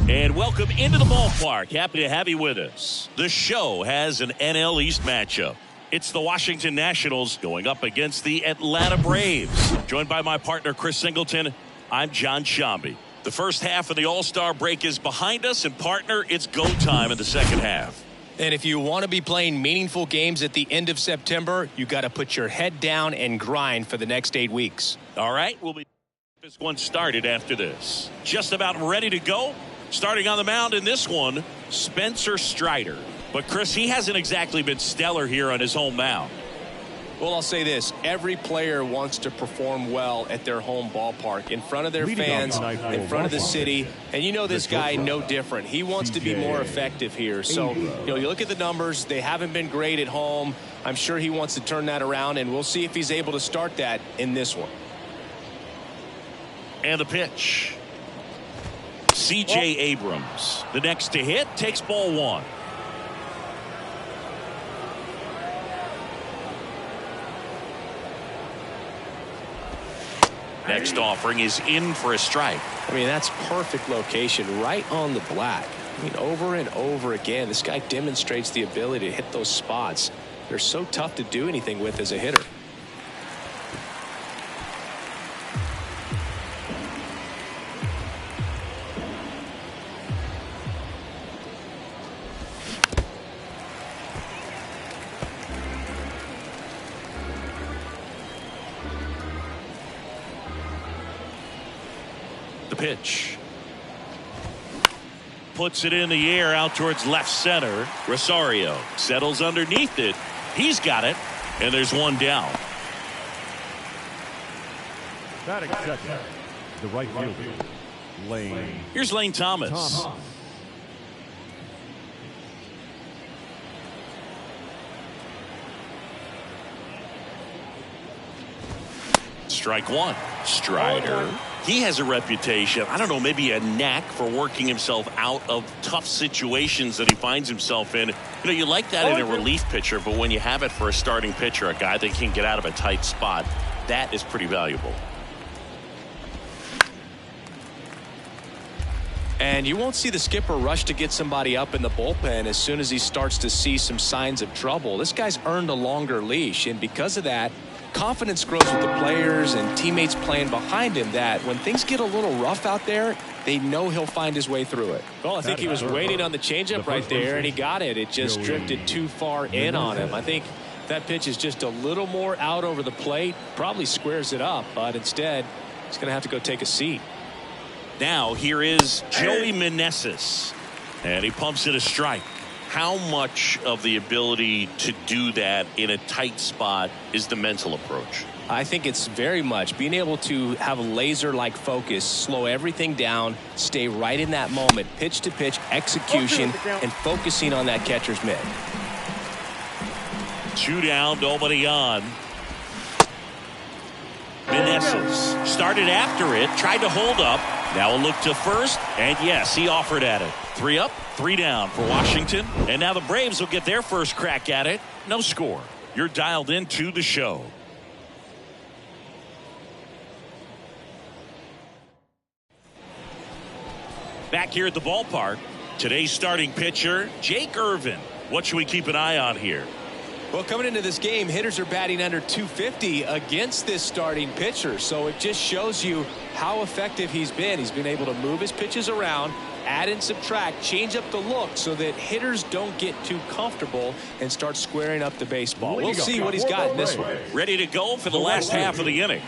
And welcome into the ballpark. Happy to have you with us. The show has an NL East matchup. It's the Washington Nationals going up against the Atlanta Braves. Joined by my partner, Chris Singleton, I'm John Shambi. The first half of the All-Star break is behind us, and partner, it's go time in the second half. And if you want to be playing meaningful games at the end of September, you got to put your head down and grind for the next 8 weeks. All right, we'll be this one started after this. Just about ready to go. Starting on the mound in this one, Spencer Strider. But Chris, he hasn't exactly been stellar here on his home mound. Well, I'll say this. Every player wants to perform well at their home ballpark, in front of their fans, in front of the city. And you know this guy no different. He wants to be more effective here. So, you look at the numbers. They haven't been great at home. I'm sure he wants to turn that around, and we'll see if he's able to start that in this one. And the pitch. C.J. Abrams, the next to hit, takes ball one. Next offering is in for a strike. I mean, that's perfect location, right on the black. I mean, over and over again, this guy demonstrates the ability to hit those spots. They're so tough to do anything with as a hitter. Pitch. Puts it in the air out towards left center. Rosario settles underneath it. He's got it. And there's one down. Batting second, the right fielder, Lane. Here's Lane Thomas. Strike one. Strider. He has a reputation, I don't know, maybe a knack for working himself out of tough situations that he finds himself in. You like that in a relief pitcher, but when you have it for a starting pitcher, a guy that can get out of a tight spot, that is pretty valuable. And you won't see the skipper rush to get somebody up in the bullpen as soon as he starts to see some signs of trouble. This guy's earned a longer leash, and because of that, confidence grows with the players and teammates playing behind him, that when things get a little rough out there, they know he'll find his way through it. Well, I think he was waiting on the changeup right there, and he got it. It just drifted too far in on him. I think that pitch is just a little more out over the plate, probably squares it up, but instead he's going to have to go take a seat. Now here is Joey Meneses, and he pumps it a strike. How much of the ability to do that in a tight spot is the mental approach? I think it's very much being able to have a laser-like focus, slow everything down, stay right in that moment, pitch to pitch execution, and focusing on that catcher's mitt. 2 down, nobody on. Meneses started after it, tried to hold up. Now a look to first, and yes, he offered at it. 3 up, 3 down for Washington. And now the Braves will get their first crack at it. No score. You're dialed into the show. Back here at the ballpark, today's starting pitcher, Jake Irvin. What should we keep an eye on here? Well, coming into this game, hitters are batting under 250 against this starting pitcher. So it just shows you how effective he's been. He's been able to move his pitches around, add and subtract, change up the look so that hitters don't get too comfortable and start squaring up the baseball. We'll see what he's got in this one. Ready to go for the last half of the inning.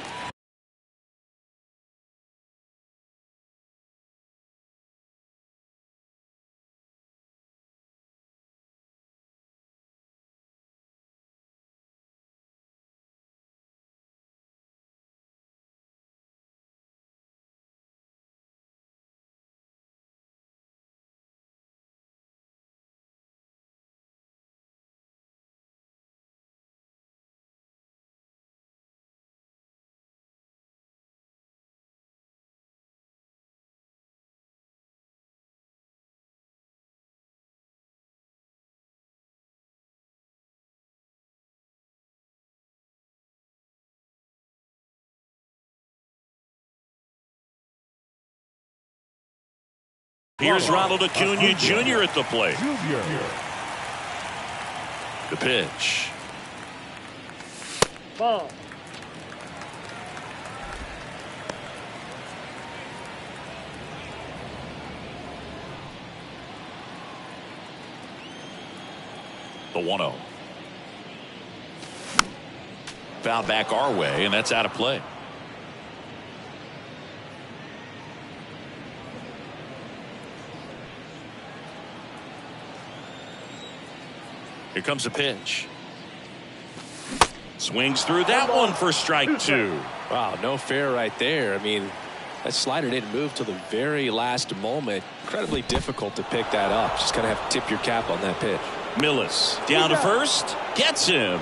Here's Ronald Acuna Jr. at the plate. Junior. The pitch. Ball. The 1-0. Foul back our way, and that's out of play. Here comes the pitch. Swings through that one for strike 2. Wow, no fair right there. I mean, that slider didn't move till the very last moment. Incredibly difficult to pick that up. Just kind of have to tip your cap on that pitch. Millis down to first. Gets him.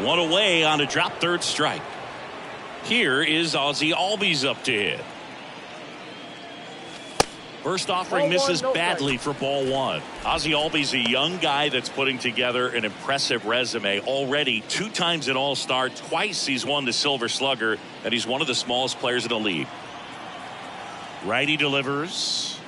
One away on a drop third strike. Here is Ozzie Albies up to hit. First offering misses badly for ball 1. Ozzie Albies, a young guy that's putting together an impressive resume. Already 2 times an All-Star, twice he's won the Silver Slugger, and he's one of the smallest players in the league. Righty delivers.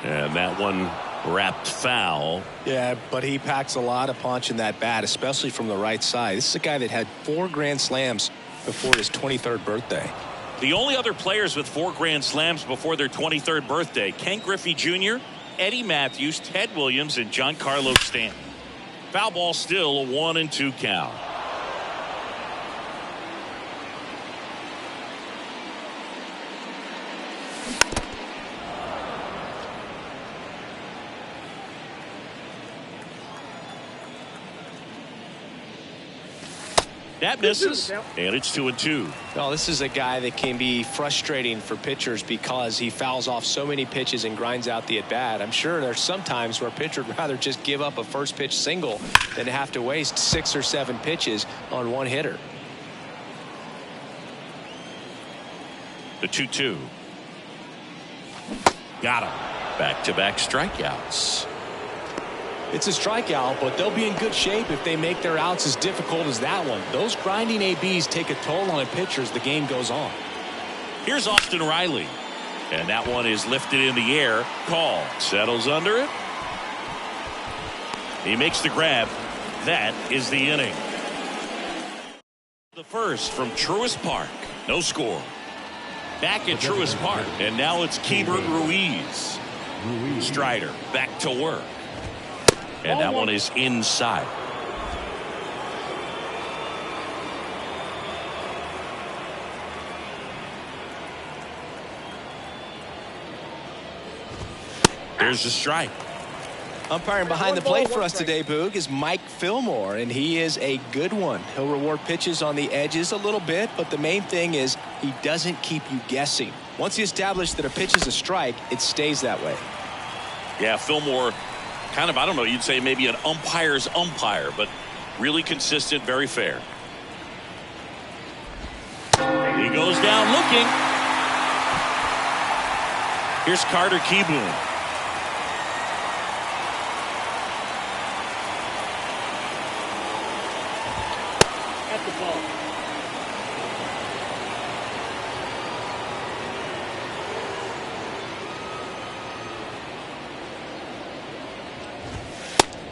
And that one wrapped foul. Yeah, but he packs a lot of punch in that bat, especially from the right side. This is a guy that had 4 grand slams before his 23rd birthday. The only other players with 4 grand slams before their 23rd birthday: Ken Griffey Jr., Eddie Matthews, Ted Williams, and Giancarlo Stanton. Foul ball, still a 1-2 count. That misses, and it's 2-2. Well, this is a guy that can be frustrating for pitchers because he fouls off so many pitches and grinds out the at-bat. I'm sure there's some times where a pitcher would rather just give up a first pitch single than to have to waste 6 or 7 pitches on one hitter. The 2-2. Got him. Back-to-back strikeouts. It's a strikeout, but they'll be in good shape if they make their outs as difficult as that one. Those grinding ABs take a toll on a pitcher as the game goes on. Here's Austin Riley. And that one is lifted in the air. Call. Settles under it. He makes the grab. That is the inning. The first from Truist Park. No score. Back at Truist Park. And now it's Keibert Ruiz. Strider back to work. And that one is inside. There's the strike. Umpiring behind the plate for us today, Boog, is Mike Fillmore, and he is a good one. He'll reward pitches on the edges a little bit, but the main thing is he doesn't keep you guessing. Once he establishes that a pitch is a strike, it stays that way. Yeah, Fillmore, kind of, I don't know, you'd say maybe an umpire's umpire, but really consistent, very fair. He goes down looking. Here's Carter Kieboom. At the ball.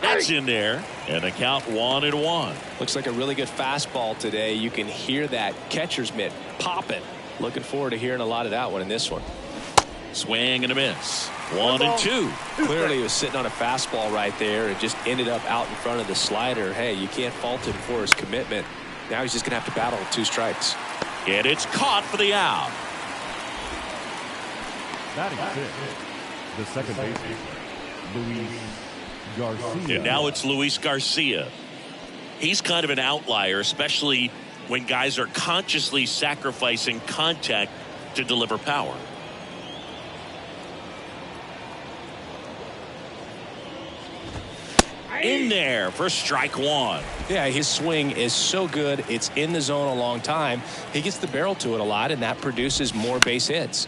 That's in there, and a count 1-1. Looks like a really good fastball today. You can hear that catcher's mitt popping. Looking forward to hearing a lot of that one in this one. Swing and a miss. 1-2. Clearly he was sitting on a fastball right there and just ended up out in front of the slider. Hey, you can't fault him for his commitment. Now he's just going to have to battle with 2 strikes. And it's caught for the out. Batting 5th, the second baseman, Luis Garcia. And now it's Luis Garcia. He's kind of an outlier, especially when guys are consciously sacrificing contact to deliver power. In there for strike 1. Yeah, his swing is so good. It's in the zone a long time. He gets the barrel to it a lot, and that produces more base hits.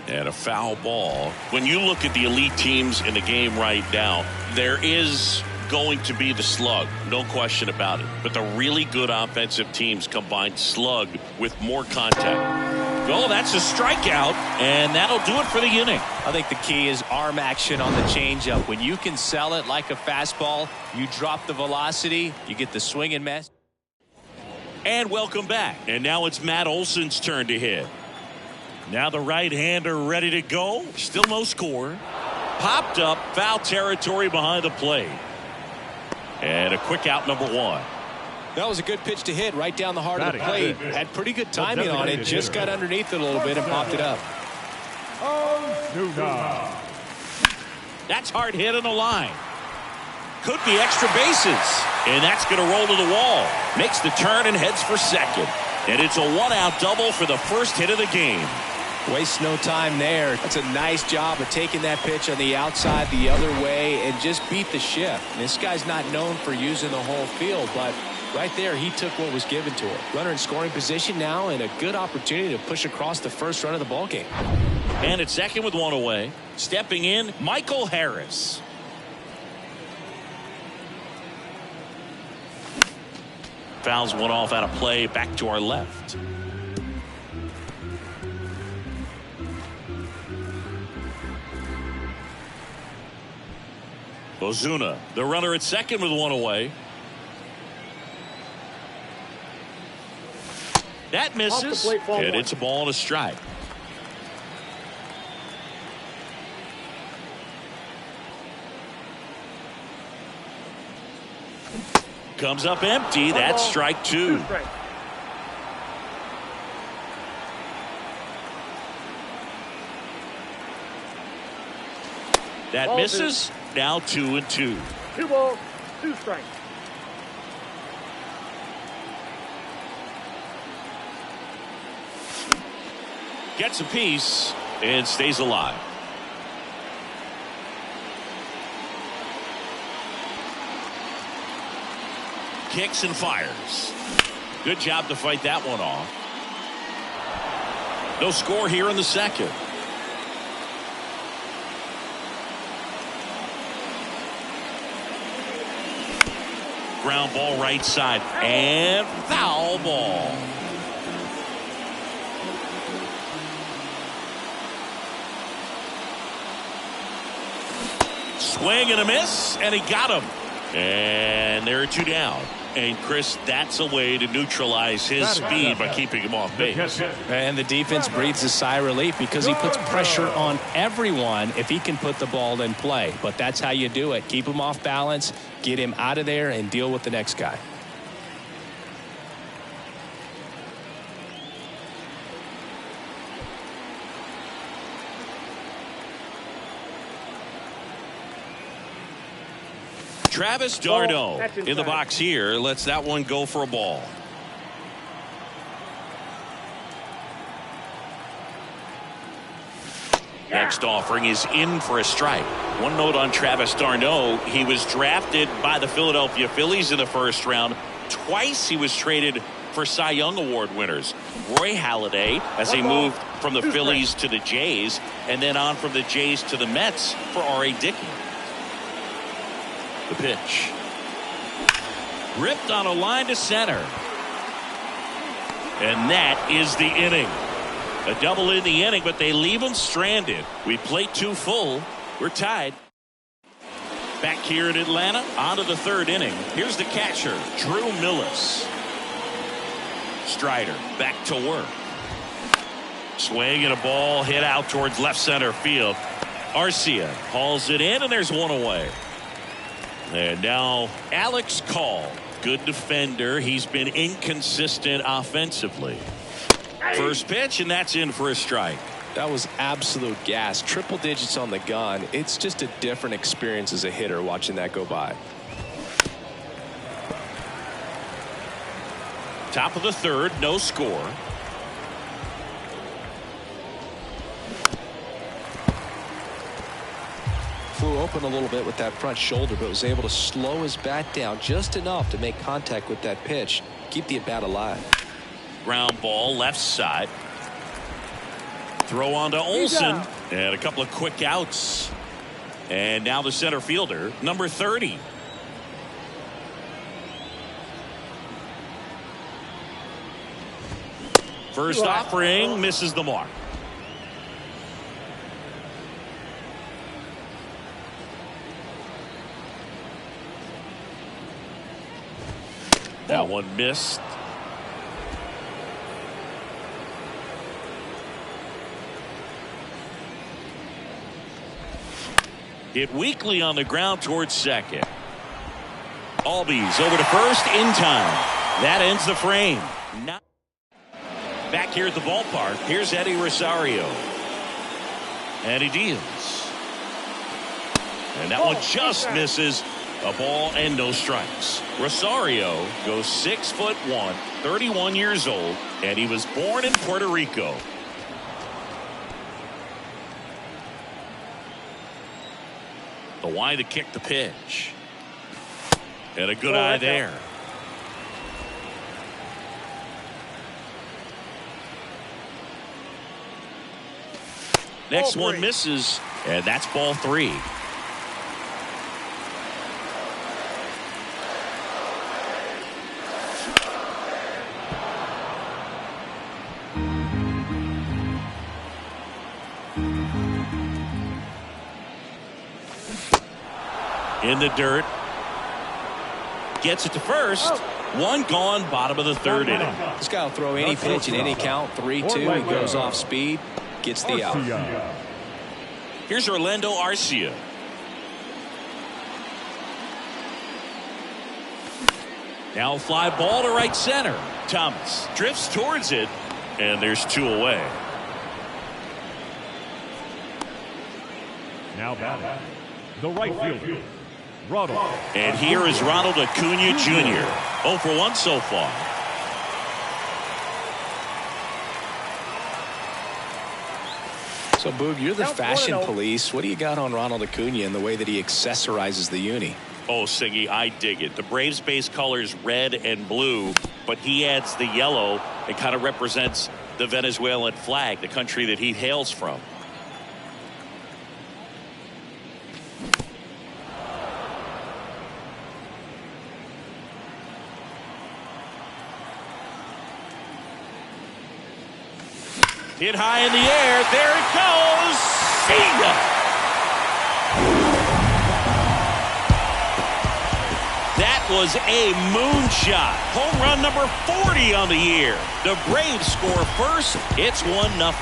And a foul ball. When you look at the elite teams in the game right now, there is going to be the slug, no question about it. But the really good offensive teams combine slug with more contact. Oh, that's a strikeout, and that'll do it for the inning. I think the key is arm action on the changeup. When you can sell it like a fastball, you drop the velocity, you get the swing and miss. And welcome back. And now it's Matt Olson's turn to hit. Now the right-hander ready to go. Still no score. Popped up, foul territory behind the plate. And a quick out, number one. That was a good pitch to hit right down the heart of the plate. Had pretty good timing on it. Just got underneath it a little bit and popped it up. That's hard hit on the line. Could be extra bases. And that's going to roll to the wall. Makes the turn and heads for second. And it's a one-out double for the first hit of the game. Waste no time there. That's a nice job of taking that pitch on the outside the other way and just beat the shift. This guy's not known for using the whole field, but right there he took what was given to him. Runner in scoring position now and a good opportunity to push across the first run of the ballgame. And at second with one away, stepping in, Michael Harris. Fouls one off out of play, back to our left. Ozuna, the runner at second with one away. That misses, and it's a ball and a strike. Comes up empty. That's strike two. That misses. Now 2-2. 2 balls, 2 strikes. Gets a piece and stays alive. Kicks and fires. Good job to fight that one off. No score here in the second. Ground ball right side and foul ball. Swing and a miss, and he got him. And there are 2 down. And Chris, that's a way to neutralize his speed by keeping him off base. And the defense breathes a sigh of relief because he puts pressure on everyone if he can put the ball in play. But that's how you do it. Keep him off balance, get him out of there, and deal with the next guy. Travis d'Arnaud in the box here. Lets that one go for a ball. Next offering is in for a strike. One note on Travis d'Arnaud. He was drafted by the Philadelphia Phillies in the first round. Twice he was traded for Cy Young Award winners. Roy Halladay as he moved from the Phillies to the Jays, and then on from the Jays to the Mets for R.A. Dickey. The pitch. Ripped on a line to center. And that is the inning. A double in the inning, but they leave him stranded. We played 2 full. We're tied. Back here in Atlanta, on to the 3rd inning. Here's the catcher, Drew Millis. Strider back to work. Swing and a ball hit out towards left center field. Arcia hauls it in, and there's one away. And now Alex Call, good defender. He's been inconsistent offensively. First pitch, and that's in for a strike. That was absolute gas. Triple digits on the gun. It's just a different experience as a hitter watching that go by. Top of the 3rd, no score. Flew open a little bit with that front shoulder, but was able to slow his bat down just enough to make contact with that pitch, keep the at-bat alive. Ground ball left side. Throw on to Olson, and a couple of quick outs. And now the center fielder, number 30. First offering misses the mark. That one missed. Hit weakly on the ground towards second. Albies over to first in time. That ends the frame. Now back here at the ballpark, here's Eddie Rosario. And he deals. And that one just misses. A ball and no strikes. Rosario goes 6'1", 31 years old, and he was born in Puerto Rico. The wide to kick the pitch. And a good eye there. Next one misses, and that's ball 3. In the dirt. Gets it to first. One gone, bottom of the third inning. This guy will throw any pitch in any count. 3-2. He goes off speed. Gets the out. Here's Orlando Arcia. Now fly ball to right center. Thomas drifts towards it, and there's 2 away. Now batting, the right fielder, Ronald. And here is Ronald Acuna Jr. 0 for 1 so far. So, Boog, you're the fashion police. What do you got on Ronald Acuna and the way that he accessorizes the uni? Oh, Siggy, I dig it. The Braves base colors red and blue, but he adds the yellow. It kind of represents the Venezuelan flag, the country that he hails from. Hit high in the air. There it goes. See ya. That was a moonshot. Home run number 40 on the year. The Braves score first. It's 1-0.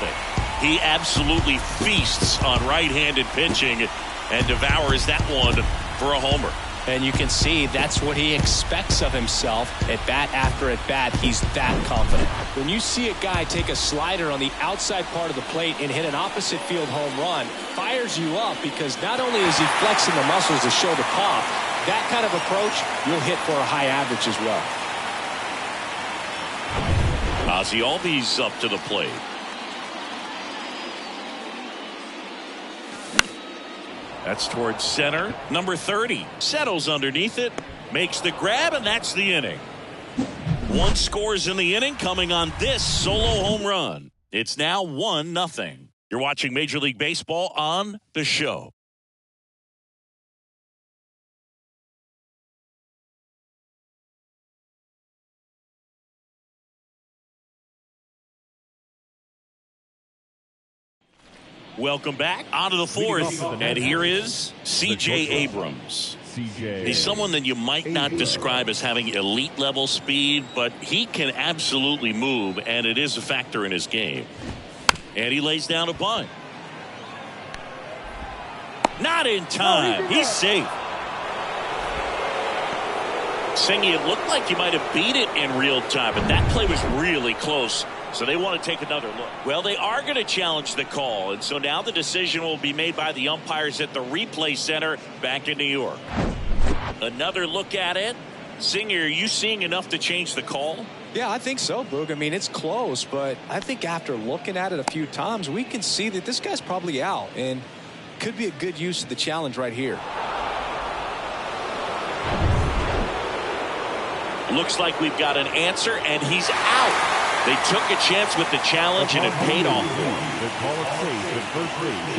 He absolutely feasts on right-handed pitching and devours that one for a homer. And you can see that's what he expects of himself at bat after at bat. He's that confident. When you see a guy take a slider on the outside part of the plate and hit an opposite field home run, fires you up because not only is he flexing the muscles to show the pop, that kind of approach, you'll hit for a high average as well. Ozzie Albies up to the plate. That's towards center. Number 30 settles underneath it, makes the grab, and that's the inning. 1 scores in the inning coming on this solo home run. It's now 1-0. You're watching Major League Baseball on The Show. Welcome back onto the 4th, and here is C.J. Abrams. He's someone that you might not describe as having elite level speed, but he can absolutely move, and it is a factor in his game. And he lays down a bunt. Not in time. He's safe. Singy, it looked like he might have beat it in real time, but that play was really close. So they want to take another look. Well, they are going to challenge the call, and so now the decision will be made by the umpires at the replay center back in New York. Another look at it. Singer, are you seeing enough to change the call? Yeah, I think so, Boog. I mean, it's close, but I think after looking at it a few times, we can see that this guy's probably out, and could be a good use of the challenge right here. Looks like we've got an answer, and he's out. They took a chance with the challenge, and it paid off.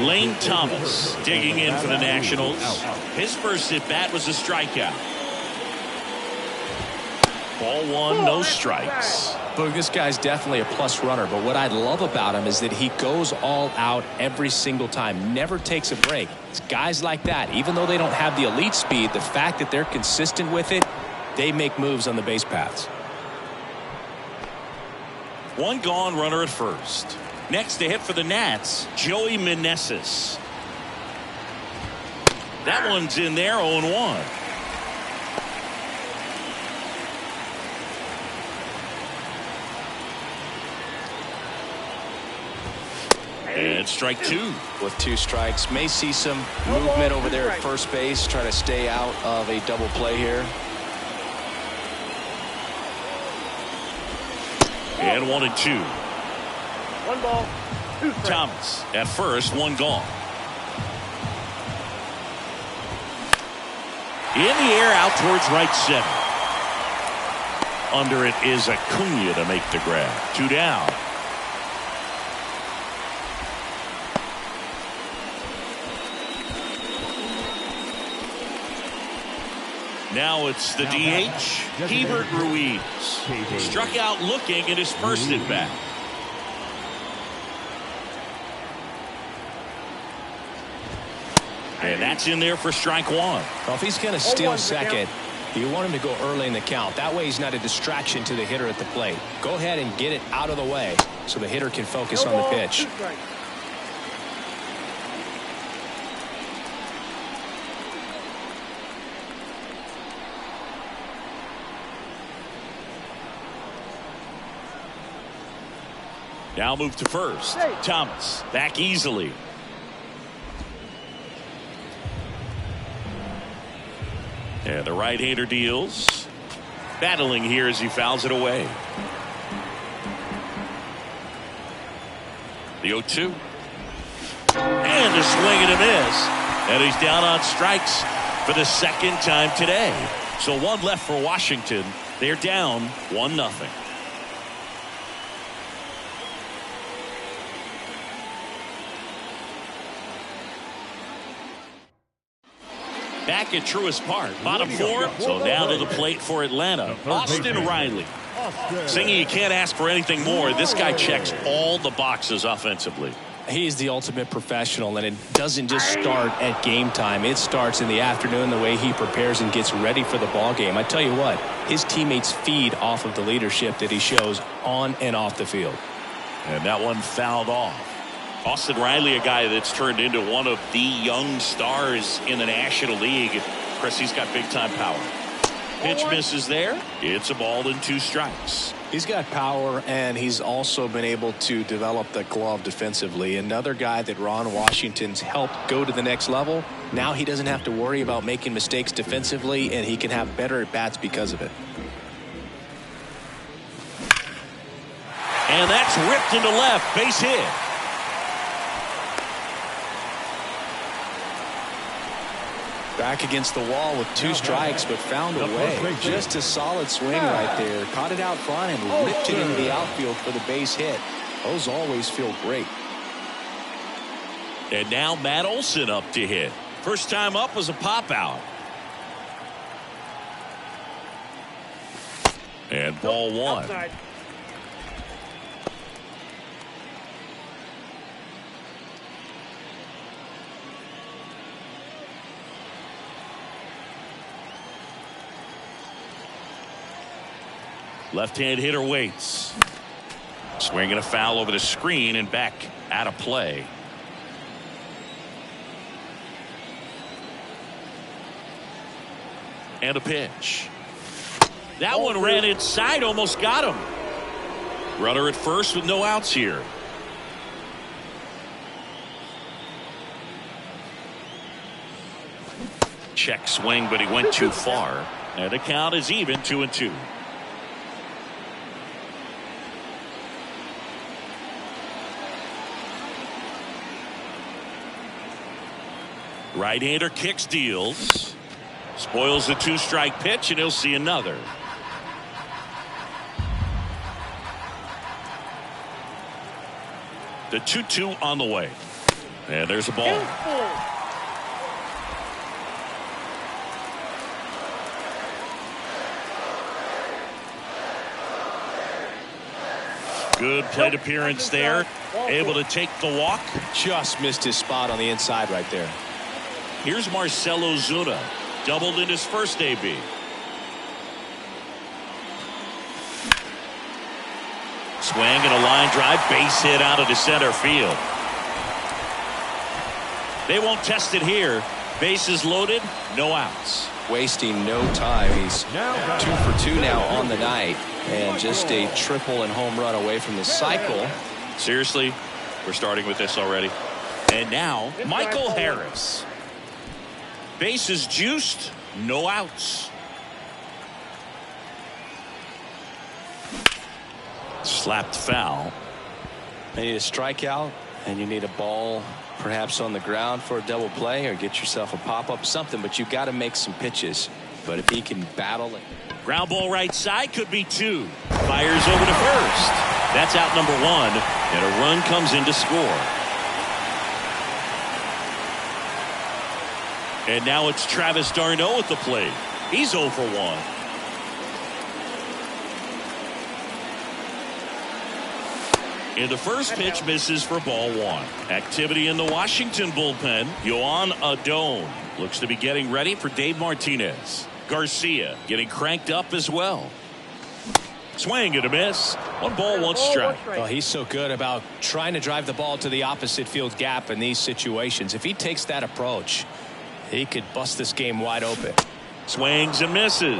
Lane Thomas digging in for the Nationals. His first at bat was a strikeout. Ball 1, no strikes. Look, this guy's definitely a plus runner, but what I love about him is that he goes all out every single time, never takes a break. It's guys like that, even though they don't have the elite speed, the fact that they're consistent with it, they make moves on the base paths. One gone, runner at first. Next to hit for the Nats, Joey Meneses. That one's in there, 0-1. And strike two. With 2 strikes, may see some movement over there at first base, try to stay out of a double play here. And 1-2. 1 ball, 2 strikes. Thomas at first, 1 gone. In the air, out towards right center. Under it is Acuna to make the grab. 2 down. Now it's the DH, Hebert Ruiz. Struck out looking at his first at bat. And that's in there for strike 1. Well, if he's going to steal second, you want him to go early in the count. That way he's not a distraction to the hitter at the plate. Go ahead and get it out of the way so the hitter can focus on the pitch. 2 strikes. Now move to first. Thomas back easily. And the right-hander deals. Battling here as he fouls it away. The 0-2. And a swing and a miss. And he's down on strikes for the second time today. So 1 left for Washington. They're down 1-0. Back at Truist Park, bottom 4. So now to the plate for Atlanta, Austin Riley. Singy, you can't ask for anything more. This guy checks all the boxes offensively. He's the ultimate professional, and it doesn't just start at game time. It starts in the afternoon, the way he prepares and gets ready for the ball game. I tell you what, his teammates feed off of the leadership that he shows on and off the field. And that one fouled off. Austin Riley, a guy that's turned into one of the young stars in the National League. Chris, he's got big-time power. Pitch misses there. It's a ball and 2 strikes. He's got power, and he's also been able to develop the glove defensively. Another guy that Ron Washington's helped go to the next level. Now he doesn't have to worry about making mistakes defensively, and he can have better at-bats because of it. And that's ripped into left. Base hit. Back against the wall with 2 strikes, but found a way. Just a solid swing right there. Caught it out front and ripped it into the outfield for the base hit. Those always feel great. And now Matt Olson up to hit. First time up was a pop out. And ball 1. Outside. Left-hand hitter waits. Swinging a foul over the screen and back out of play. And a pitch. That one ran inside, almost got him. Runner at first with no outs here. Check swing, but he went too far. And the count is even, 2-2. Right-hander kicks, deals. Spoils the 2-strike pitch, and he'll see another. The 2-2 on the way. And there's a ball. Good plate appearance there. Able to take the walk. Just missed his spot on the inside right there. Here's Marcell Ozuna. Doubled in his first AB. Swing and a line drive. Base hit out of the center field. They won't test it here. Bases loaded. No outs. Wasting no time. He's 2 for 2 now on the night. And just a triple and home run away from the cycle. Seriously, we're starting with this already. And now, Michael Harris. Bases juiced. No outs. Slapped foul. You need a strikeout, and you need a ball perhaps on the ground for a double play, or get yourself a pop-up, something, but you got to make some pitches. But if he can battle it. Ground ball right side, could be 2. Fires over to first. That's out number 1, and a run comes in to score. And now it's Travis d'Arnaud at the plate. He's 0 for 1. And the first pitch misses for ball 1. Activity in the Washington bullpen. Yoan Adon looks to be getting ready for Dave Martinez. Garcia getting cranked up as well. Swing and a miss. 1 ball, 1 strike. Well, he's so good about trying to drive the ball to the opposite field gap in these situations. If he takes that approach, he could bust this game wide open. Swings and misses.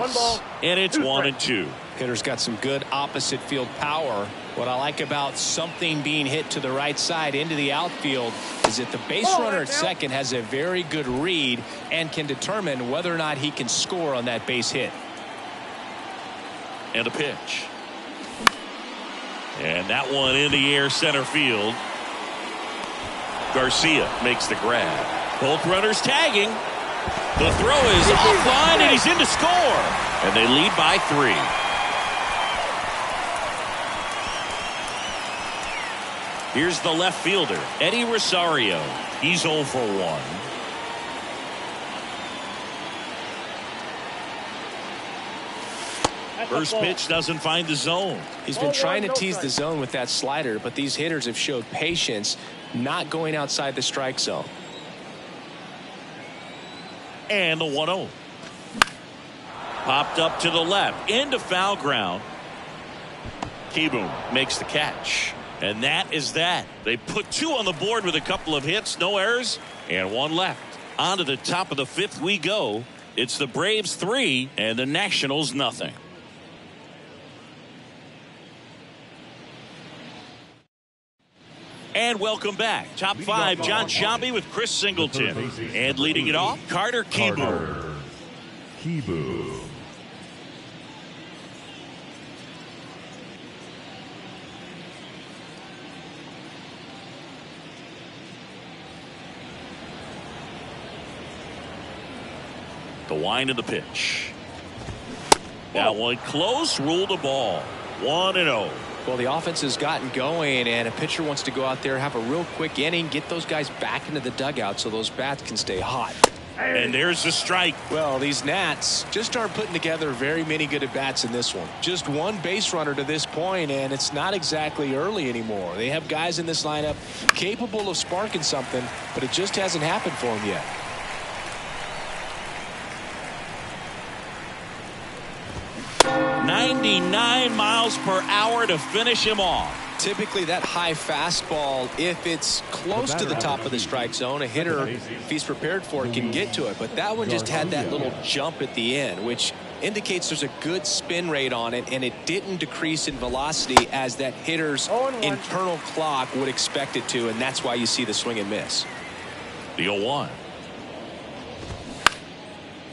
And it's 1 and 2. Hitter's got some good opposite field power. What I like about something being hit to the right side into the outfield is that the base runner at second has a very good read and can determine whether or not he can score on that base hit. And a pitch. And that one in the air center field. Garcia makes the grab. Both runners tagging. The throw is offline and he's in to score. And they lead by 3. Here's the left fielder, Eddie Rosario. He's 0 for 1. First pitch doesn't find the zone. He's been trying to tease the zone with that slider, but these hitters have showed patience, not going outside the strike zone. And the 1-0. Popped up to the left, into foul ground. Kieboom makes the catch. And that is that. They put 2 on the board with a couple of hits, no errors, and 1 left. On to the top of the 5th we go. It's the Braves 3 and the Nationals nothing. And welcome back. Top 5, John Sciambi with Chris Singleton. And leading it off, Carter Kieboom. The wind of the pitch. That one close, ruled a ball. 1-0. Well, the offense has gotten going, and a pitcher wants to go out there, have a real quick inning, get those guys back into the dugout so those bats can stay hot. And there's the strike. Well, these Nats just aren't putting together very many good at-bats in this one. Just 1 base runner to this point, and it's not exactly early anymore. They have guys in this lineup capable of sparking something, but it just hasn't happened for them yet. .99 miles per hour to finish him off. Typically that high fastball, if it's close to the top of the strike zone, a hitter, if he's prepared for it, can get to it. But that one just had that little jump at the end, which indicates there's a good spin rate on it, and it didn't decrease in velocity as that hitter's internal clock would expect it to, and that's why you see the swing and miss. The 0-1.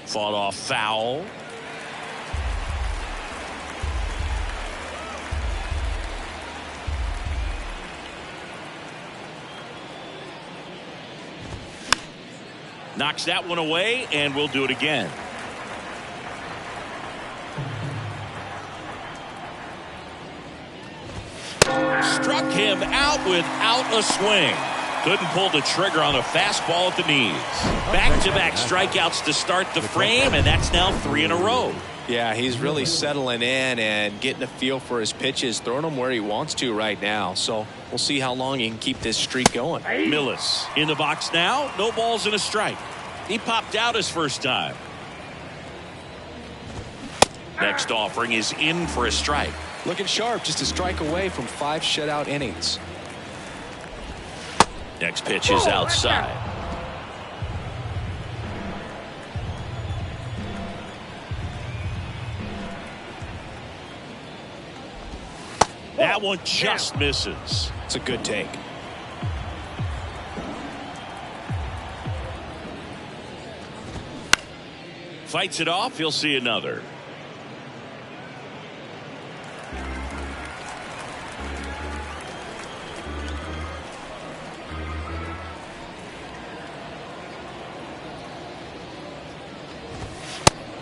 Fought off foul. Knocks that one away, and we'll do it again. Struck him out without a swing. Couldn't pull the trigger on a fastball at the knees. Back-to-back strikeouts to start the frame, and that's now 3 in a row. Yeah, he's really settling in and getting a feel for his pitches, throwing them where he wants to right now. So we'll see how long he can keep this streak going. Millis in the box now. No balls and a strike. He popped out his first time. Next offering is in for a strike. Looking sharp, just a strike away from 5 shutout innings. Next pitch is outside. That one just misses. It's a good take. Fights it off. He'll see another.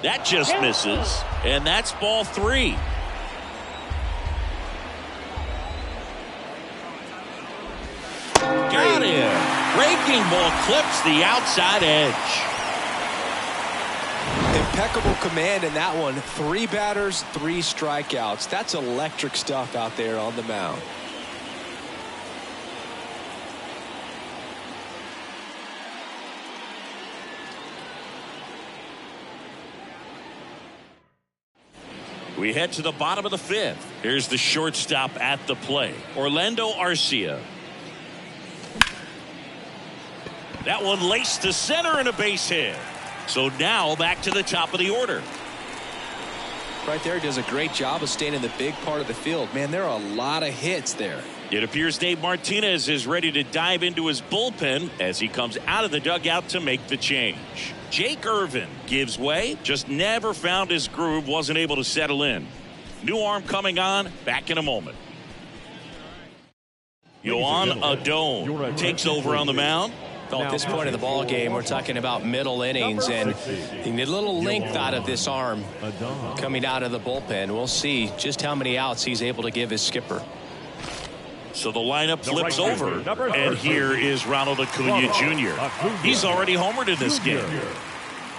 That just misses, and that's ball 3. Got him. Breaking ball clips the outside edge. Impeccable command in that one. 3 batters, 3 strikeouts. That's electric stuff out there on the mound. We head to the bottom of the 5th. Here's the shortstop at the plate, Orlando Arcia. That one laced to center and a base hit. So now back to the top of the order. Right there, does a great job of staying in the big part of the field. Man, there are a lot of hits there. It appears Dave Martinez is ready to dive into his bullpen as he comes out of the dugout to make the change. Jake Irvin gives way, just never found his groove, wasn't able to settle in. New arm coming on, back in a moment. Yohan Adon takes over on the mound. Well, at this point in the ball game, we're talking about middle innings, and you need a little length out of this arm coming out of the bullpen. We'll see just how many outs he's able to give his skipper. So the lineup flips over, and here is Ronald Acuna Jr. He's already homered in this game.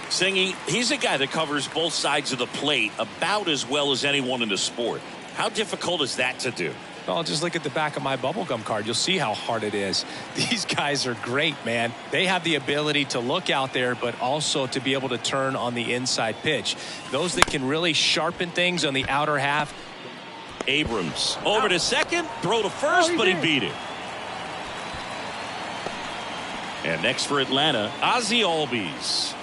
Singy, he's a guy that covers both sides of the plate about as well as anyone in the sport. How difficult is that to do? Well, just look at the back of my bubblegum card. You'll see how hard it is. These guys are great, man. They have the ability to look out there, but also to be able to turn on the inside pitch. Those that can really sharpen things on the outer half. Abrams over to second, throw to first, but he beat it. And next for Atlanta, Ozzie Albies.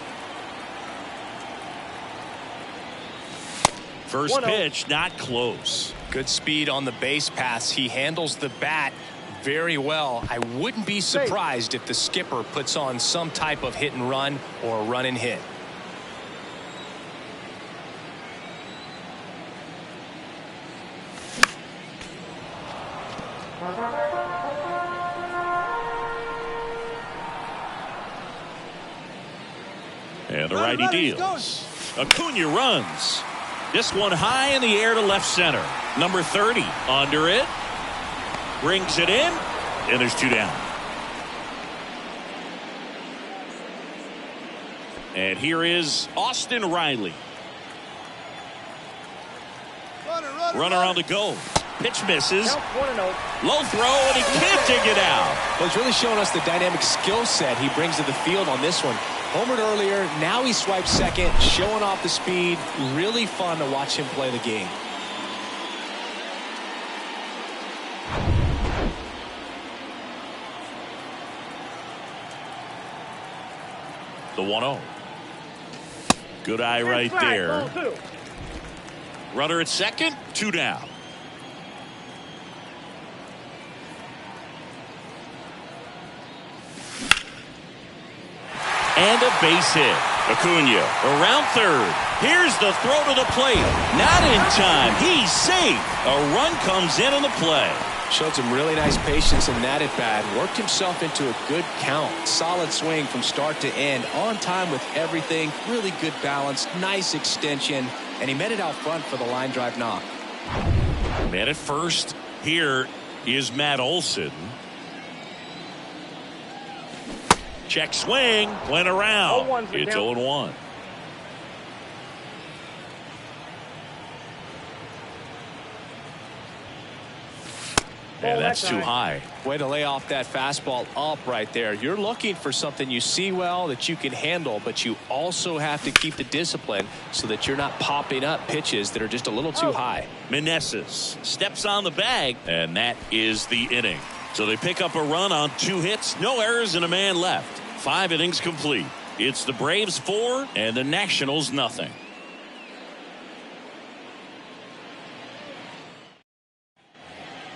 First pitch, not close. Good speed on the base pass. He handles the bat very well. I wouldn't be surprised if the skipper puts on some type of hit and run or run and hit. And the righty deals. Acuna runs. This one high in the air to left center. Number 30 under it. Brings it in. And there's 2 down. And here is Austin Riley. Runner on the go. Pitch misses. Low throw, and he can't dig it out. Well, he's really showing us the dynamic skill set he brings to the field on this one. Homered earlier, now he swipes second, showing off the speed. Really fun to watch him play the game. The 1-0. Good eye right there. Runner at second, 2 down. And a base hit. Acuna around third. Here's the throw to the plate. Not in time. He's safe. A run comes in on the play. Showed some really nice patience in that at bat. Worked himself into a good count. Solid swing from start to end. On time with everything. Really good balance. Nice extension. And he met it out front for the line drive knock. Man at first. Here is Matt Olson. Check swing. Went around. It's 0-1. And that's too high. Way to lay off that fastball up right there. You're looking for something you see well that you can handle, but you also have to keep the discipline so that you're not popping up pitches that are just a little too high. Meneses steps on the bag, and that is the inning. So they pick up a run on 2 hits, no errors, and a man left. 5 innings complete. It's the Braves 4 and the Nationals nothing.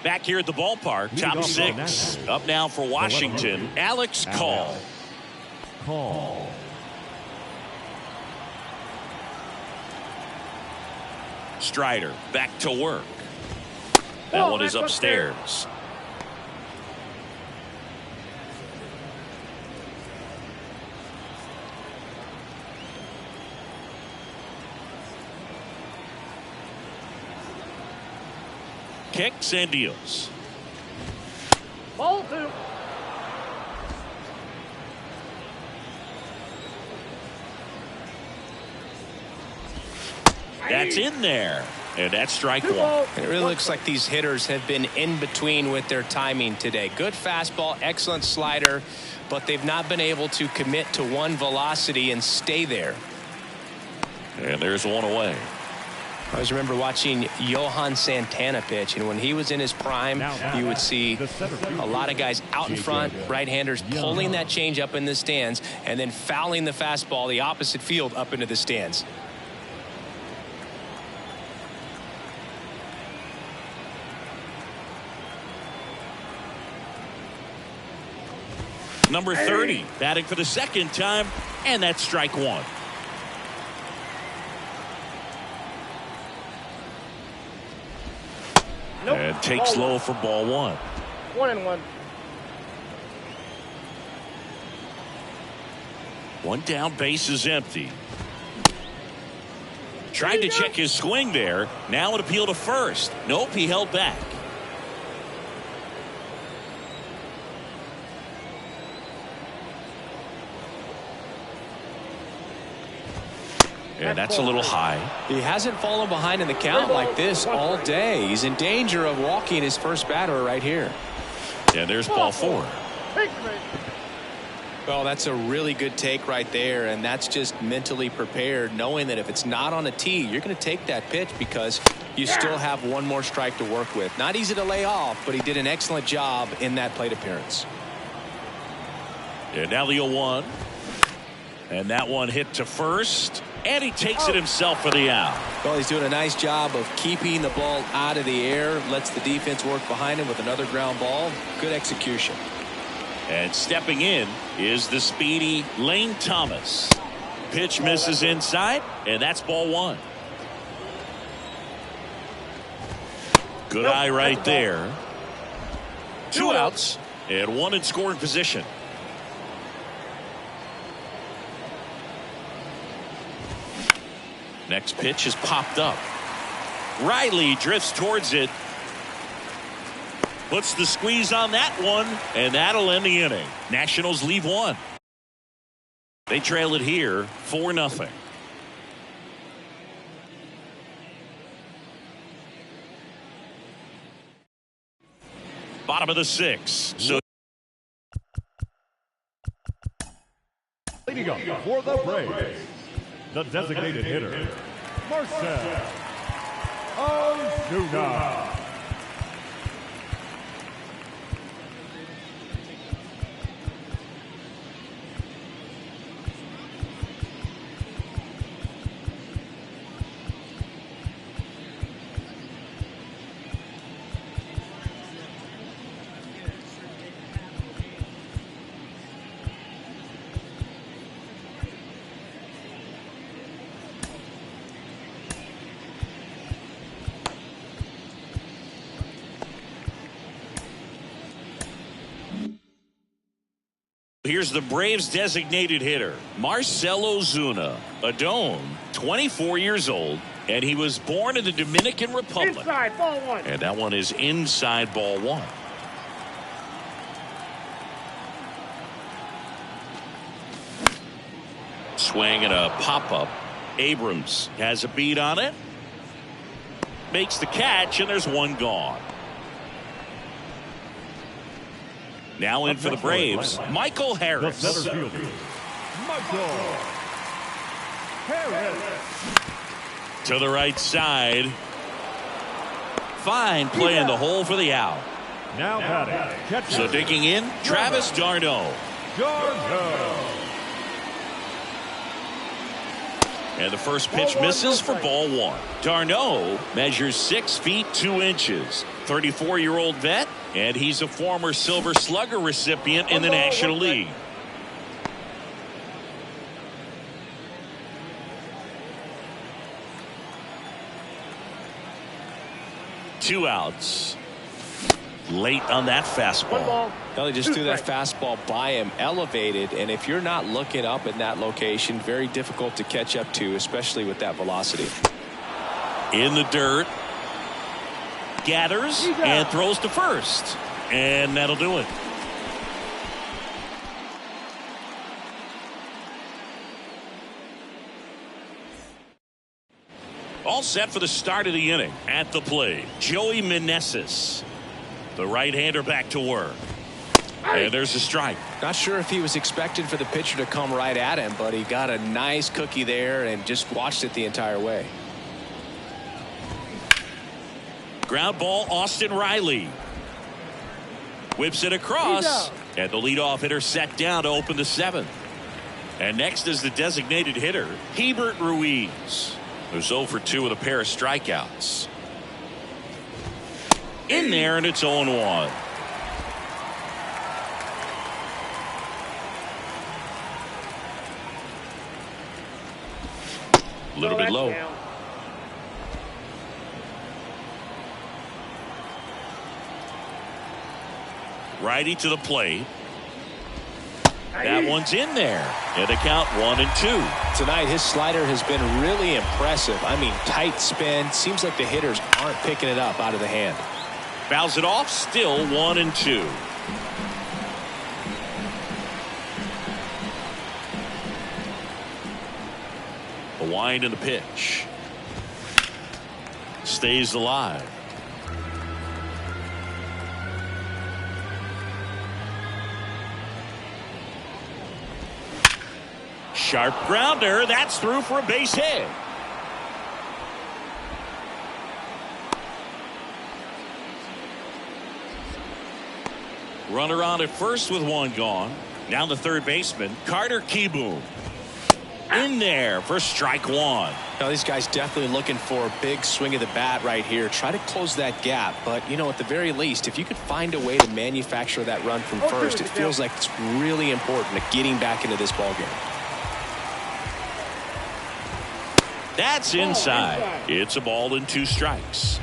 Back here at the ballpark, top 6. Up now for Washington, Alex Call. Strider back to work. That one is upstairs. Kicks and deals. Ball 2. That's in there. And that's strike 1. It really looks like these hitters have been in between with their timing today. Good fastball, excellent slider, but they've not been able to commit to one velocity and stay there. And there's one away. I always remember watching Johan Santana pitch, and when he was in his prime, you would see a lot of guys out in front, right-handers pulling that change up in the stands and then fouling the fastball the opposite field up into the stands. Number 30, batting for the second time, and that's strike 1. And takes low for ball 1. 1-1. One down, base is empty. Tried to check his swing there. Now an appeal to first. Nope, he held back. And that's a little high. He hasn't fallen behind in the count like this all day. He's in danger of walking his first batter right here. And there's ball 4. Well, that's a really good take right there, and that's just mentally prepared, knowing that if it's not on a tee, you're going to take that pitch because you still have one more strike to work with. Not easy to lay off, but he did an excellent job in that plate appearance. And now the 0-1. And that one hit to first. And he takes it himself for the out. Well, he's doing a nice job of keeping the ball out of the air. Lets the defense work behind him with another ground ball. Good execution. And stepping in is the speedy Lane Thomas. Pitch misses inside, and that's ball 1. Good eye right there. 2 outs and 1 in scoring position. Next pitch is popped up. Riley drifts towards it. Puts the squeeze on that one, and that'll end the inning. Nationals leave 1. They trail it here 4-0. Bottom of the 6th. So Leading up for the Braves, the designated hitter, Marcell Ozuna. here's the Braves designated hitter, Marcell Ozuna, a Dome, 24 years old, and he was born in the Dominican Republic. Inside, ball 1. And that one is inside ball 1. Swing and a pop-up. Abrams has a beat on it. Makes the catch, and there's one gone. Now in for the Braves, Michael The Harris. center fielder, Michael Harris. To the right side. Fine play in the hole for the out. Now batting, catcher. So digging in, Travis d'Arnaud. D'Arnaud. And the first pitch misses for ball one. d'Arnaud measures 6 feet 2 inches. 34-year-old vet, and he's a former Silver Slugger recipient in the National League. Two outs. Late on that fastball. Well, they just threw that fastball by him, elevated, and if you're not looking up in that location, very difficult to catch up to, especially with that velocity. In the dirt. Gathers and throws to first. And that'll do it. All set for the start of the inning. At the plate, Joey Meneses. The right-hander back to work. And there's a strike. Not sure if he was expecting for the pitcher to come right at him, but he got a nice cookie there and just watched it the entire way. Ground ball, Austin Riley. Whips it across. And the leadoff hitter set down to open the 7th. And next is the designated hitter, Hebert Ruiz, who's 0 for 2 with a pair of strikeouts. In there, and it's 0-1. A little bit low. Righty to the plate. That one's in there. And the count 1-2. Tonight, his slider has been really impressive. I mean, tight spin. Seems like the hitters aren't picking it up out of the hand. Fouls it off. Still 1-2. A wind in the pitch. Stays alive. Sharp grounder. That's through for a base hit. Runner on at first with one gone. Now the third baseman, Carter Kieboom. In there for strike one. Now these guys definitely looking for a big swing of the bat right here. Try to close that gap. But, you know, at the very least, if you could find a way to manufacture that run from first, it feels like it's really important to getting back into this ballgame. That's inside. It's a ball and 2 strikes.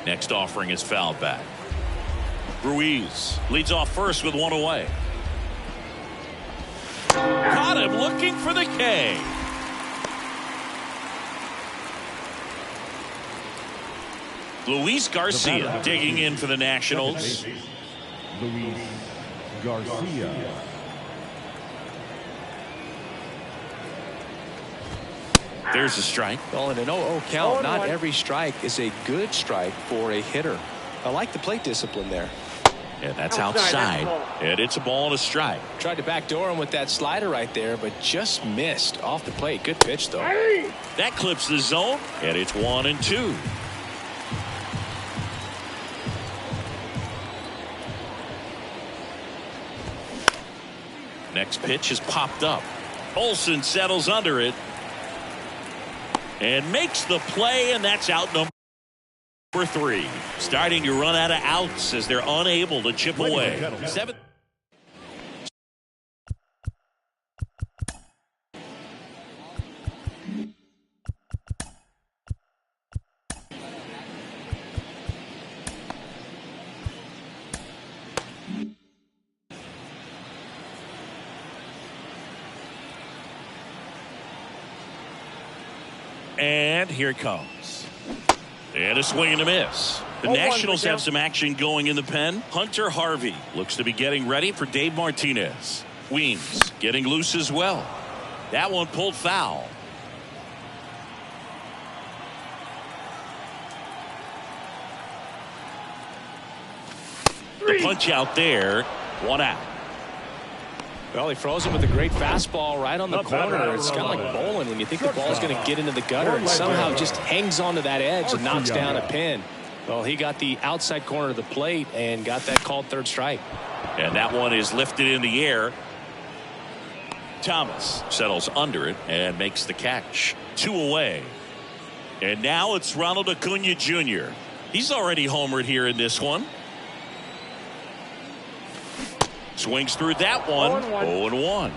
Next offering is fouled back. Ruiz leads off first with 1 away. Caught him looking for the K. Luis Garcia digging in for the Nationals. Luis Garcia. There's a strike. Well, in an 0-0 count, not every strike is a good strike for a hitter. I like the plate discipline there. And that's outside. And it's a ball and a strike. Tried to backdoor him with that slider right there, but just missed off the plate. Good pitch, though. That clips the zone, and it's 1-2. Next pitch is popped up. Olsen settles under it and makes the play, and that's out number 3. Starting to run out of outs as they're unable to chip away. 7. And here it comes. And a swing and a miss. The Nationals have some action going in the pen. Hunter Harvey looks to be getting ready for Dave Martinez. Weems getting loose as well. That one pulled foul. punch out there. 1 out. Well, he froze him with a great fastball right on the corner. It's kind of like bowling when you think the ball's going to get into the gutter and somehow just hangs onto that edge and knocks down a pin. Well, he got the outside corner of the plate and got that called third strike. And that one is lifted in the air. Thomas settles under it and makes the catch. 2 away. And now it's Ronald Acuna Jr. He's already homered here in this one. Swings through that one. 0-1.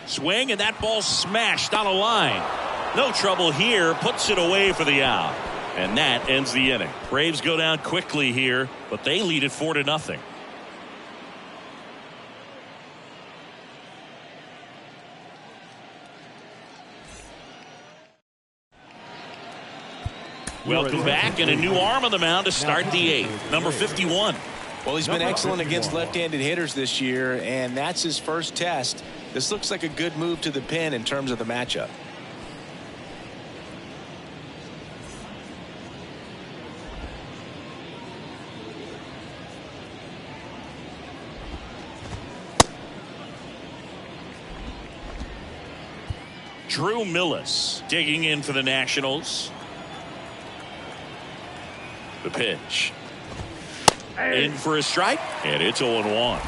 Swing, and that ball smashed on a line. No trouble here. Puts it away for the out. And that ends the inning. Braves go down quickly here, but they lead it 4-0. Welcome back, and a new arm on the mound to start the 8th. Number 51. Well, he's been excellent against left-handed hitters this year, and that's his first test. This looks like a good move to the pin in terms of the matchup. Drew Millis digging in for the Nationals. The pitch. In for a strike, and it's 0-1.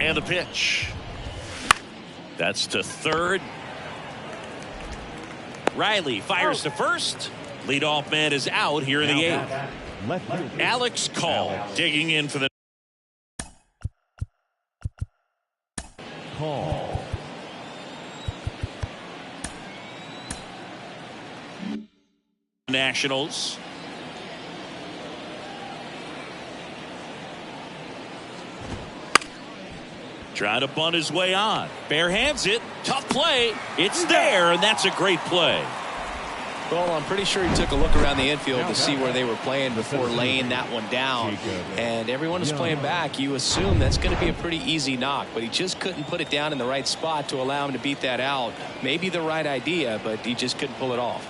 And the pitch. That's to third. Riley fires to first. Leadoff man is out here in the 8th. Alex Call digging in for the Nationals. Trying to bunt his way on. Bare hands it. Tough play. It's there, and that's a great play. Well, I'm pretty sure he took a look around the infield to see where they were playing before laying that one down. And everyone is playing back. You assume that's going to be a pretty easy knock, but he just couldn't put it down in the right spot to allow him to beat that out. Maybe the right idea, but he just couldn't pull it off.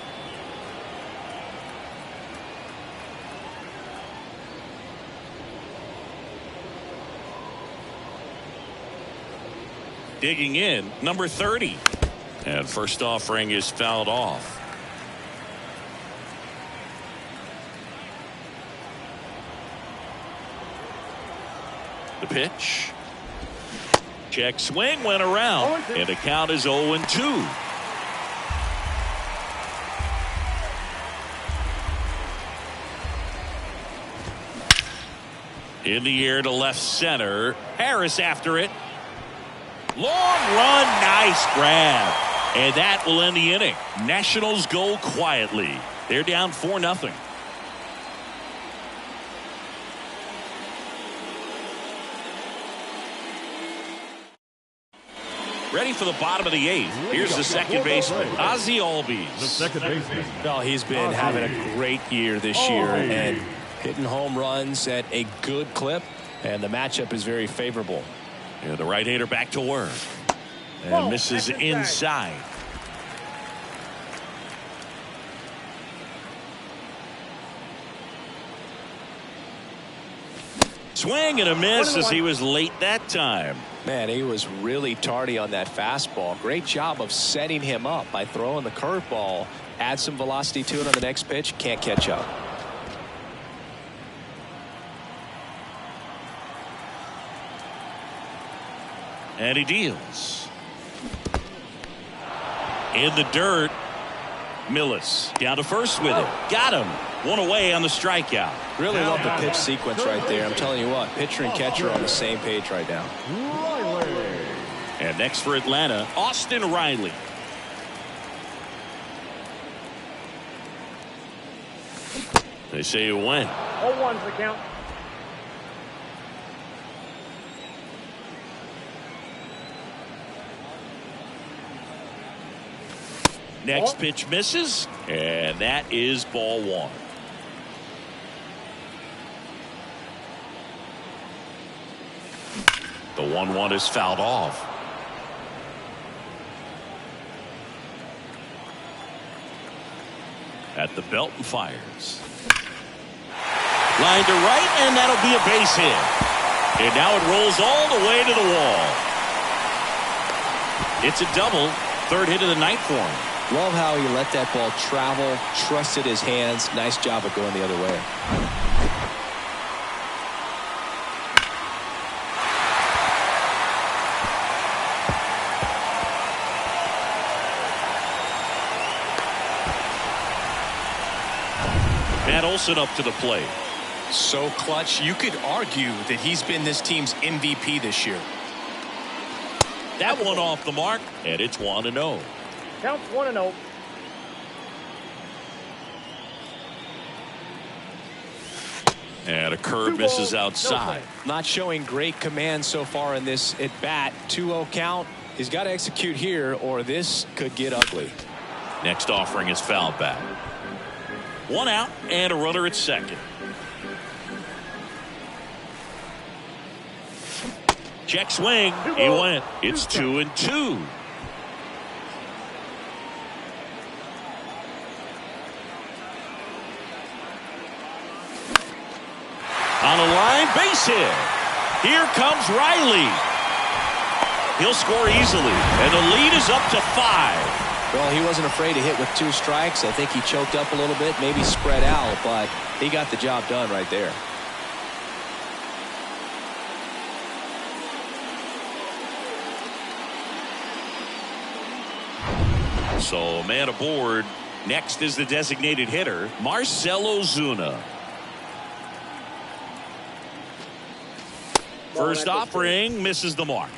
Digging in, number 30. And first offering is fouled off. The pitch. Check swing went around, and the count is 0-2. In the air to left center. Harris after it. Long run, nice grab. And that will end the inning. Nationals go quietly. They're down 4-0. Ready for the bottom of the 8th. Here's the second baseman, Ozzie Albies. The second baseman. Well, he's been having a great year this year and hitting home runs at a good clip, and the matchup is very favorable. Yeah, the right-hander back to work. And misses inside. Swing and a miss as he was late that time. Man, he was really tardy on that fastball. Great job of setting him up by throwing the curveball. Add some velocity to it on the next pitch. Can't catch up. And he deals. In the dirt. Millis down to first with it. Got him. One away on the strikeout. Really love the pitch sequence right there. I'm telling you what, pitcher and catcher are on the same page right now. And next for Atlanta, Austin Riley. They say you win. 0-1's the count. Next pitch misses, and that is ball 1. The 1-1 is fouled off. At the belt and fires. Line to right, and that'll be a base hit. And now it rolls all the way to the wall. It's a double. Third hit of the night for him. Love how he let that ball travel, trusted his hands. Nice job of going the other way. Matt Olson up to the plate. So clutch, you could argue that he's been this team's MVP this year. That one off the mark, and it's 1-0. Counts 1-0. And a curve misses outside. Not showing great command so far in this at bat. 2-0 count. He's got to execute here, or this could get ugly. Next offering is fouled back. 1 out and a runner at second. Check swing. He went. It's 2-2. On a line, base hit. Here comes Riley. He'll score easily, and the lead is up to 5. Well, he wasn't afraid to hit with 2 strikes. I think he choked up a little bit, maybe spread out, but he got the job done right there. So, man aboard. Next is the designated hitter, Marcell Ozuna. First offering misses the mark.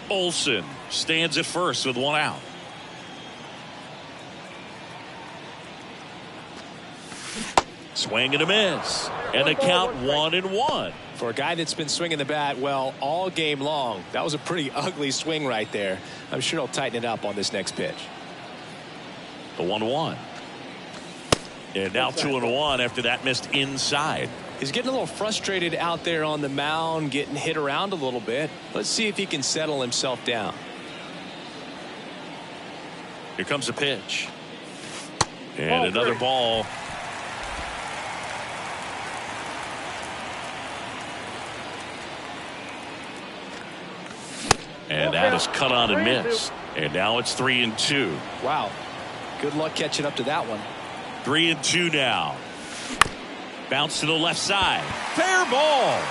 Olson stands at first with 1 out. Swing and a miss. And the count 1-1. For a guy that's been swinging the bat, well, all game long, that was a pretty ugly swing right there. I'm sure he'll tighten it up on this next pitch. The 1-1. And now 2-1 after that missed inside. He's getting a little frustrated out there on the mound, getting hit around a little bit. Let's see if he can settle himself down. Here comes a pitch. And another ball. And that is cut on and missed. And now it's 3-2. Wow. Good luck catching up to that one. 3-2 now. Bounce to the left side. Fair ball.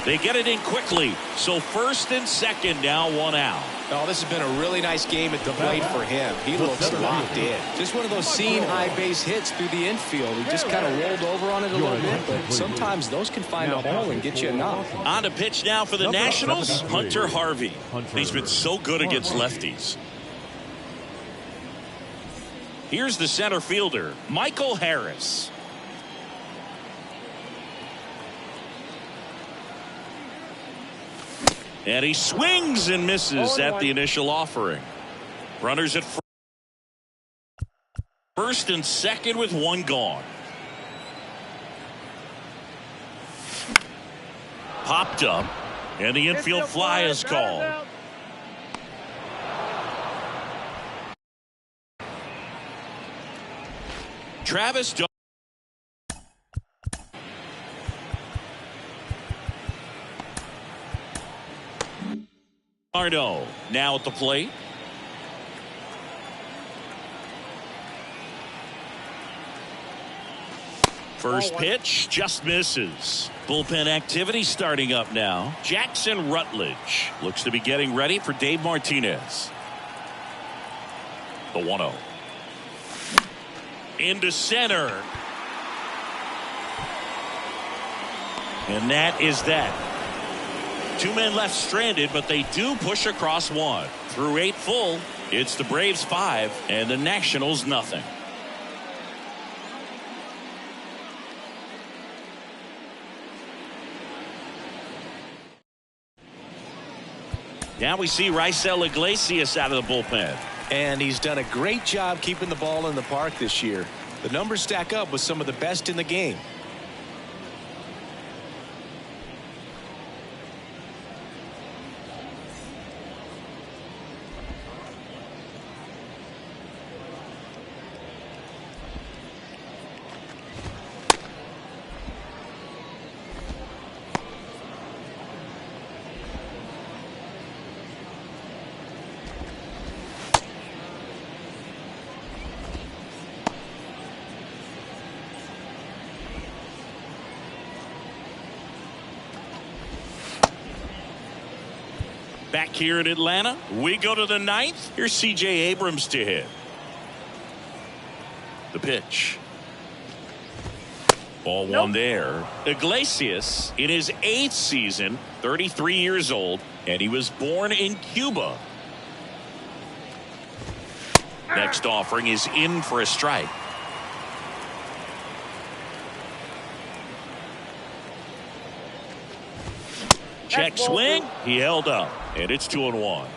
They get it in quickly. So first and second now 1 out. Oh, this has been a really nice game at the plate for him. He looks locked in. Just one of those seeing high base hits through the infield. He just kind of rolled over on it a little bit, but sometimes those can find a hole and get you enough. On to pitch now for the Nationals, Hunter Harvey. He's been so good against lefties. Here's the center fielder, Michael Harris. And he swings and misses at the initial offering. Runners at first and second with 1 gone. Popped up, and the infield fly is called. Travis Arno now at the plate. First pitch just misses. Bullpen activity starting up now. Jackson Rutledge looks to be getting ready for Dave Martinez. The 1-0. Into center. And that is that. 2 men left stranded, but they do push across 1. Through 8 full, it's the Braves 5 and the Nationals nothing. Now we see Raisel Iglesias out of the bullpen. And he's done a great job keeping the ball in the park this year. The numbers stack up with some of the best in the game. Back here in Atlanta, we go to the ninth. Here's C.J. Abrams to hit. The pitch. Ball one there. Iglesias in his 8th season, 33 years old, and he was born in Cuba. Next offering is in for a strike. Check swing. He held up, and it's 2-1.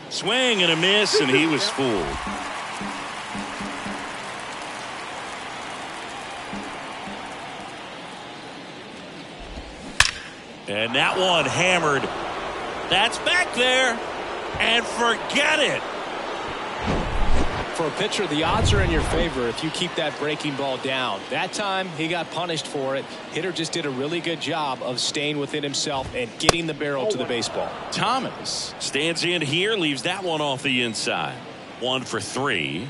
Swing and a miss, and he was fooled. And that one hammered. That's back there, and forget it. For a pitcher, the odds are in your favor if you keep that breaking ball down. That time, he got punished for it. Hitter just did a really good job of staying within himself and getting the barrel to the baseball. Thomas stands in here, leaves that one off the inside. 1 for 3.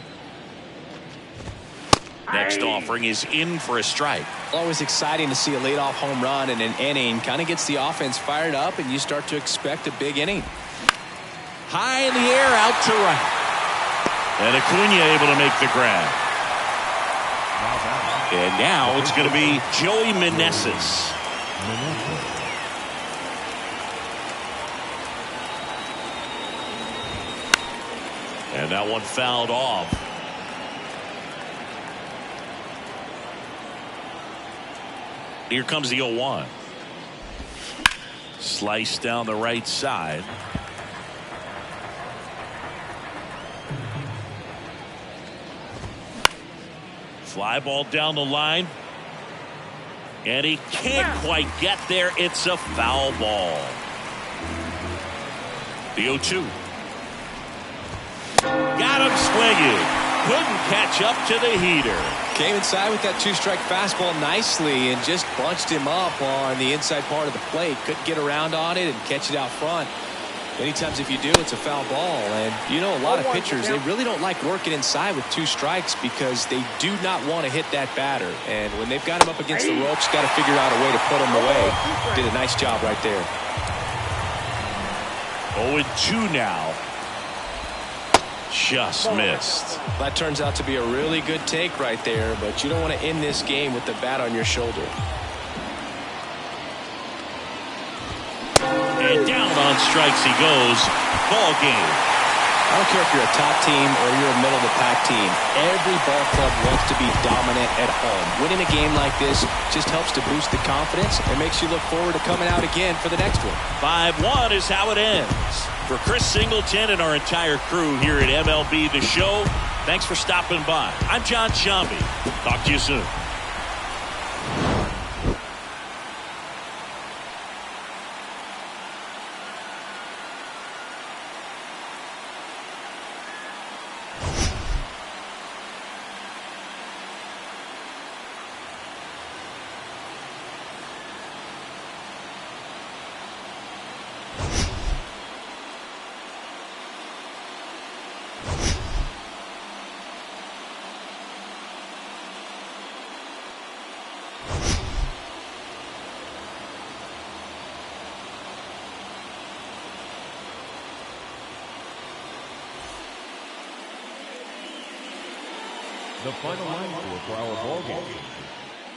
Next offering is in for a strike. Always exciting to see a leadoff home run in an inning. Kind of gets the offense fired up, and you start to expect a big inning. High in the air, out to right. And Acuna able to make the grab. And now it's going to be Joey Meneses. And that one fouled off. Here comes the 0-1. Sliced down the right side. Fly ball down the line. And he can't quite get there. It's a foul ball. The 0-2. Got him swinging. Couldn't catch up to the heater. Came inside with that 2-strike fastball nicely and just bunched him up on the inside part of the plate. Couldn't get around on it and catch it out front. Many times if you do, it's a foul ball. And you know, a lot of pitchers, they really don't like working inside with 2 strikes because they do not want to hit that batter. And when they've got him up against the ropes, got to figure out a way to put him away. Did a nice job right there. 0-2 now. Just missed. That turns out to be a really good take right there, but you don't want to end this game with the bat on your shoulder. And down on strikes he goes. Ball game. I don't care if you're a top team or you're a middle-of-the-pack team. Every ball club wants to be dominant at home. Winning a game like this just helps to boost the confidence and makes you look forward to coming out again for the next one. 5-1 is how it ends. For Chris Singleton and our entire crew here at MLB The Show, thanks for stopping by. I'm John Shambi. Talk to you soon. The final line score for our ball game.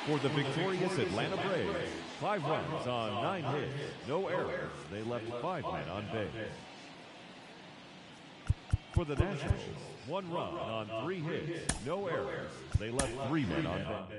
For the victorious Atlanta Braves, 5 runs on 9 hits, no errors. They left 5 men on base. For the Nationals, 1 run on 3 hits, no errors. They left 3 men on base.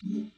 you.